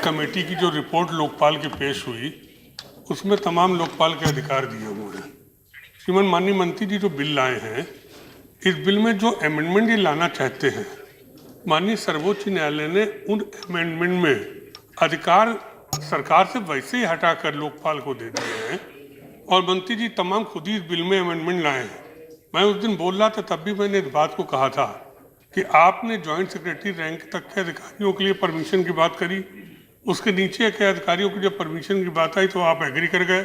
Select committee की जो report Lokpal की पेश हुई उसमें तमाम लोकपाल के अधिकार दिए हुए हैं। श्रीमान माननीय मंत्री जी जो बिल लाए हैं, इस बिल में जो अमेंडमेंट ये लाना चाहते हैं, माननीय सर्वोच्च न्यायालय ने उन अमेंडमेंट में अधिकार सरकार से वैसे ही हटाकर लोकपाल को दे दिए हैं और मंत्री जी तमाम खुद ही इस बिल में अमेंडमेंट लाए हैं। मैं उस दिन बोल रहा था, तब भी मैंने इस बात को कहा था कि आपने ज्वाइंट सेक्रेटरी रैंक तक के अधिकारियों के लिए परमिशन की बात करी, उसके नीचे के अधिकारियों की जब परमिशन की बात आई तो आप एग्री कर गए।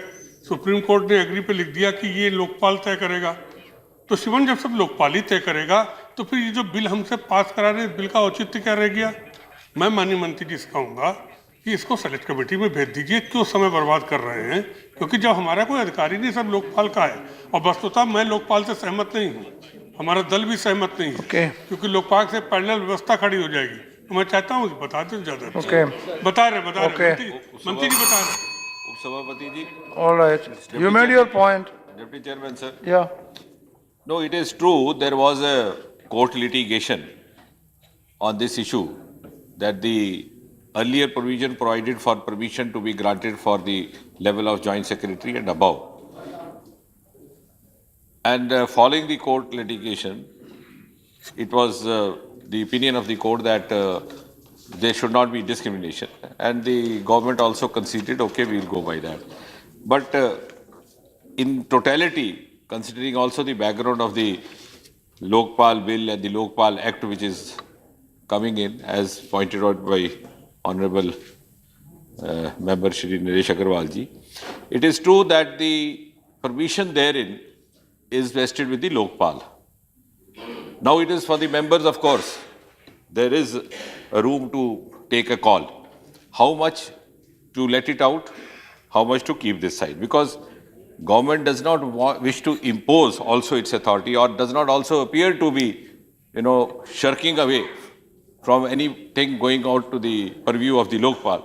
सुप्रीम कोर्ट ने एग्री पे लिख दिया कि ये लोकपाल तय करेगा। तो शिवन, जब सब लोकपाल ही तय करेगा तो फिर ये जो बिल हमसे पास करा रहे हैं, बिल का औचित्य क्या रह गया? मैं माननीय मंत्री जी से कहूँगा कि इसको सेलेक्ट कमेटी में भेज दीजिए। क्यों समय बर्बाद कर रहे हैं? क्योंकि जब हमारा कोई अधिकारी नहीं, सब लोकपाल का है। और वस्तुतः मैं लोकपाल से सहमत नहीं हूँ, हमारा दल भी सहमत नहीं है, क्योंकि लोकपाल से पैरेलल व्यवस्था खड़ी हो जाएगी। तो मैं चाहता हूँ बता दें ज़्यादा। बता रहे मंत्री जी बता रहे। उपसभापति जी, all right, you made your point. Deputy Chairman sir. Yeah. No, it is true there was a court litigation on this issue that the earlier provision provided for permission to be granted for the level of joint secretary and above. And following the court litigation, it was the opinion of the court that there should not be discrimination, and the government also conceded, okay, we'll go by that. But in totality, considering also the background of the Lokpal bill and the Lokpal Act which is coming in, as pointed out by Honorable Member Shri Naresh Agarwal ji, it is true that the permission therein is vested with the Lokpal. Now it is for the members, of course. There is a room to take a call. How much to let it out, how much to keep this side. Because government does not wish to impose also its authority, or does not also appear to be, shirking away from anything going out to the purview of the Lokpal.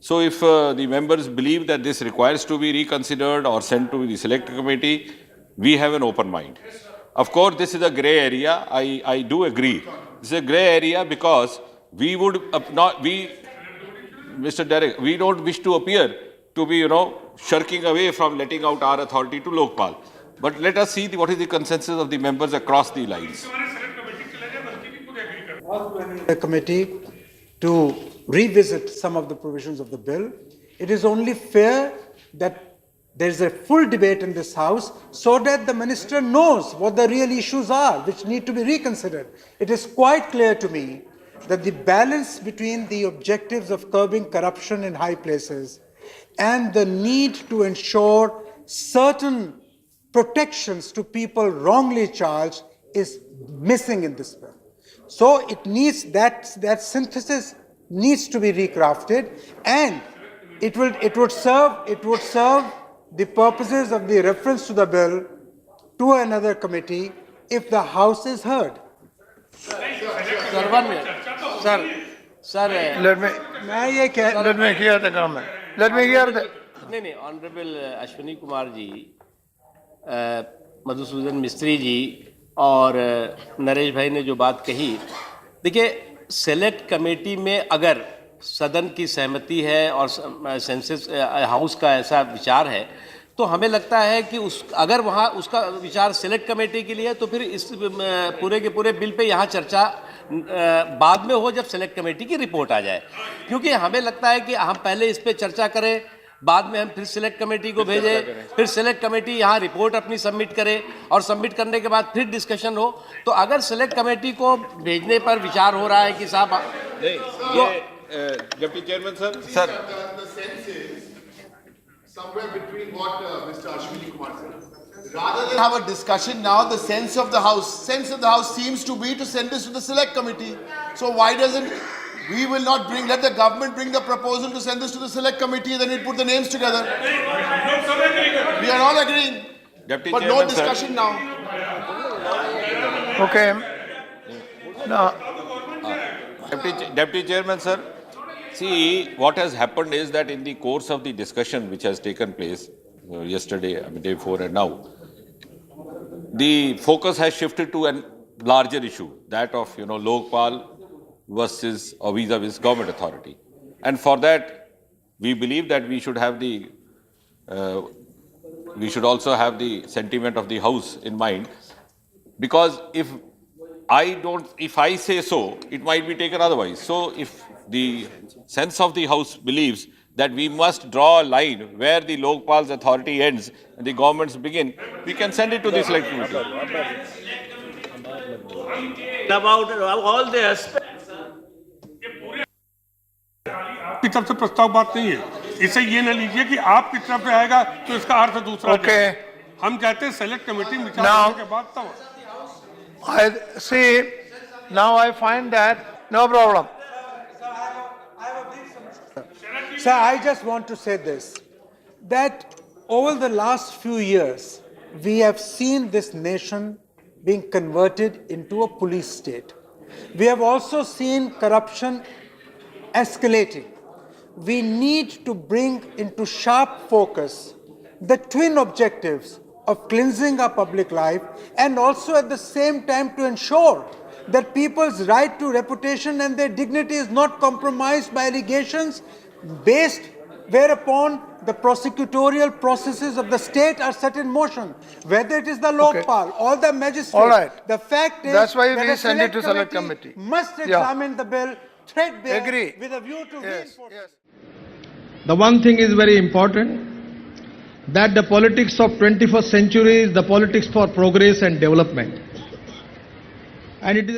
So if the members believe that this requires to be reconsidered or sent to the select committee, we have an open mind. Of course, this is a grey area. I do agree. This is a grey area because we would Mr. Derek, we don't wish to appear to be, shirking away from letting out our authority to Lokpal. But let us see what is the consensus of the members across the lines. The committee to revisit some of the provisions of the bill. It is only fair that there is a full debate in this House so that the minister knows what the real issues are which need to be reconsidered. It is quite clear to me that the balance between the objectives of curbing corruption in high places and the need to ensure certain protections to people wrongly charged is missing in this bill. So it needs that synthesis needs to be recrafted, and it would serve the purposes of the reference to the bill to another committee if the House is heard. Sir, 1 minute. Sir. Let me hear the comment. Let me hear the. नहीं, honourable Ashwini Kumar ji, Madhusudan मिस्त्री जी और नरेश भाई ने जो बात कही, देखिए, select committee में अगर सदन की सहमति है और सेंसस हाउस का ऐसा विचार है, तो हमें लगता है कि अगर वहाँ उसका विचार सेलेक्ट कमेटी के लिए, तो फिर इस पूरे के पूरे बिल पे यहाँ चर्चा बाद में हो, जब सेलेक्ट कमेटी की रिपोर्ट आ जाए। क्योंकि हमें लगता है कि हम पहले इस पे चर्चा करें, बाद में हम फिर सेलेक्ट कमेटी को भेजें, फिर सेलेक्ट कमेटी यहाँ रिपोर्ट अपनी सबमिट करे और सबमिट करने के बाद फिर डिस्कशन हो। तो अगर सेलेक्ट कमेटी को भेजने पर विचार हो रहा है कि साहब Deputy Chairman, sir. Sir, the sense is somewhere between what Mr. Ashwini Kumar said. Rather than have a discussion now, the sense of the House seems to be to send this to the select committee. So why doesn't let the government bring the proposal to send this to the select committee, then we put the names together. We are all agreeing. Deputy but Chairman, no discussion sir. now. Okay. No. Deputy Chairman, sir. See, what has happened is that in the course of the discussion which has taken place yesterday, day before and now, the focus has shifted to a larger issue, that of, Lokpal versus or vis-a-vis government authority. And for that, we believe that we should have the, we should also have the sentiment of the House in mind. Because if I say so, it might be taken otherwise. So if the sense of the House believes that we must draw a line where the Lokpal's authority ends and the governments begin, we can send it to the select committee. About all the aspects. की तरफ से प्रस्ताव बात नहीं है। इसे ये न लीजिए कि आपकी तरफ से आएगा तो इसका अर्थ दूसरा Okay. जाएगा। हम चाहते हैं सेलेक्ट कमेटी विचार Now- करने के बाद तब I see, now I find that, no problem. Sir, I just want to say this, that over the last few years, we have seen this nation being converted into a police state. We have also seen corruption escalating. We need to bring into sharp focus the twin objectives of cleansing our public life and also at the same time to ensure that people's right to reputation and their dignity is not compromised by allegations based whereupon the prosecutorial processes of the state are set in motion, whether it is the Lokpal or the magistrate. All right. The fact is That's why that we a send it to select committee. must Yeah. examine the bill threadbare Agree. with a view to Yes, reinforce. yes. The one thing is very important, that the politics of 21st century is the politics for progress and development. And it is